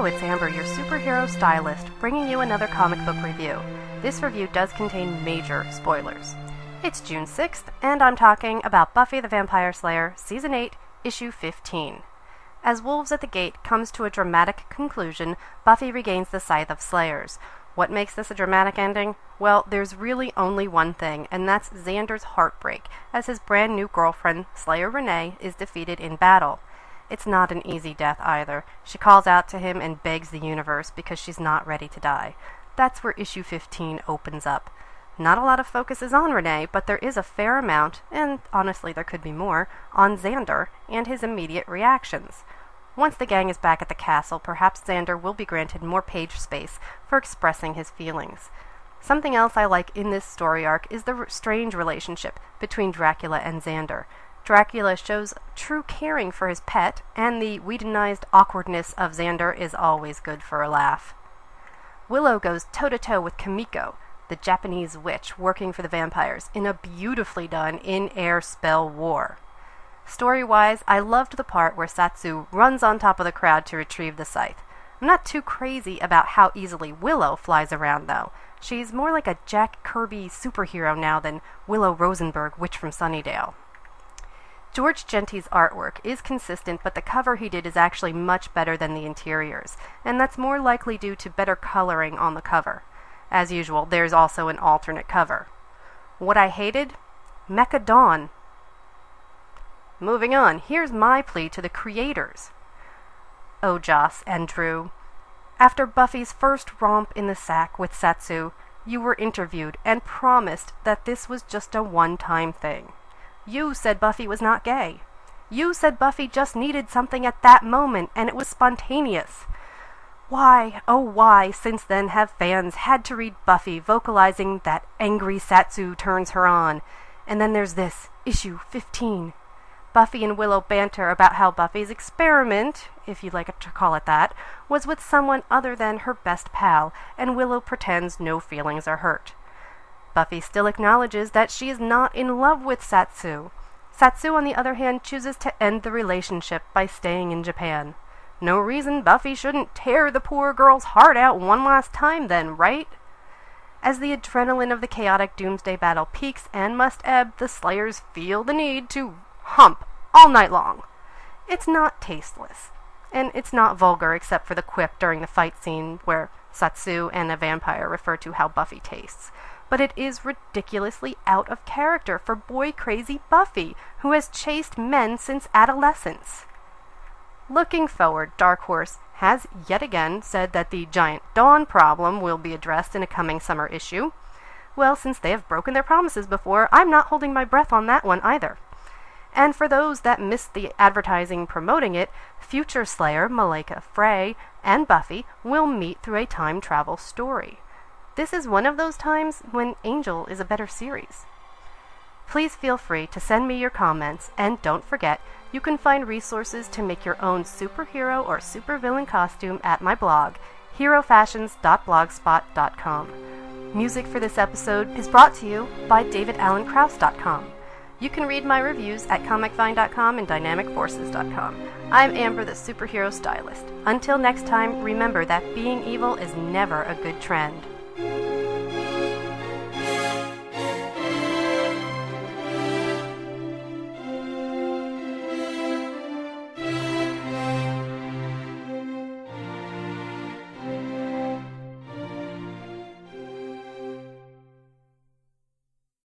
Hello, it's Amber, your superhero stylist, bringing you another comic book review. This review does contain major spoilers. It's June 6th, and I'm talking about Buffy the Vampire Slayer, Season 8, Issue 15. As Wolves at the Gate comes to a dramatic conclusion, Buffy regains the Scythe of Slayers. What makes this a dramatic ending? Well, there's really only one thing, and that's Xander's heartbreak, as his brand new girlfriend, Slayer Renee, is defeated in battle. It's not an easy death either. She calls out to him and begs the universe because she's not ready to die. That's where issue 15 opens up. Not a lot of focus is on Renee, but there is a fair amount, and honestly there could be more, on Xander and his immediate reactions. Once the gang is back at the castle, perhaps Xander will be granted more page space for expressing his feelings. Something else I like in this story arc is the strange relationship between Dracula and Xander. Dracula shows true caring for his pet, and the Whedonized awkwardness of Xander is always good for a laugh. Willow goes toe-to-toe with Kimiko, the Japanese witch working for the vampires, in a beautifully done in-air spell war. Story-wise, I loved the part where Satsu runs on top of the crowd to retrieve the scythe. I'm not too crazy about how easily Willow flies around, though. She's more like a Jack Kirby superhero now than Willow Rosenberg, witch from Sunnydale. George Genti's artwork is consistent, but the cover he did is actually much better than the interiors, and that's more likely due to better coloring on the cover. As usual, there's also an alternate cover. What I hated? Mecha Dawn. Moving on, here's my plea to the creators. Oh, Joss and Drew. After Buffy's first romp in the sack with Satsu, you were interviewed and promised that this was just a one-time thing. You said Buffy was not gay. You said Buffy just needed something at that moment, and it was spontaneous. Why, oh why, since then have fans had to read Buffy vocalizing that angry Satsu turns her on? And then there's this, issue 15. Buffy and Willow banter about how Buffy's experiment, if you'd like to call it that, was with someone other than her best pal, and Willow pretends no feelings are hurt. Buffy still acknowledges that she is not in love with Satsu. Satsu, on the other hand, chooses to end the relationship by staying in Japan. No reason Buffy shouldn't tear the poor girl's heart out one last time then, right? As the adrenaline of the chaotic doomsday battle peaks and must ebb, the Slayers feel the need to hump all night long. It's not tasteless, and it's not vulgar except for the quip during the fight scene where Satsu and a vampire refer to how Buffy tastes. But it is ridiculously out of character for boy-crazy Buffy, who has chased men since adolescence. Looking forward, Dark Horse has yet again said that the giant Dawn problem will be addressed in a coming summer issue. Well, since they have broken their promises before, I'm not holding my breath on that one either. And for those that missed the advertising promoting it, future Slayer, Malika Frey, and Buffy will meet through a time travel story. This is one of those times when Angel is a better series. Please feel free to send me your comments, and don't forget, you can find resources to make your own superhero or supervillain costume at my blog, herofashions.blogspot.com. Music for this episode is brought to you by davidallenkraus.com. You can read my reviews at comicvine.com and dynamicforces.com. I'm Amber, the superhero stylist. Until next time, remember that being evil is never a good trend.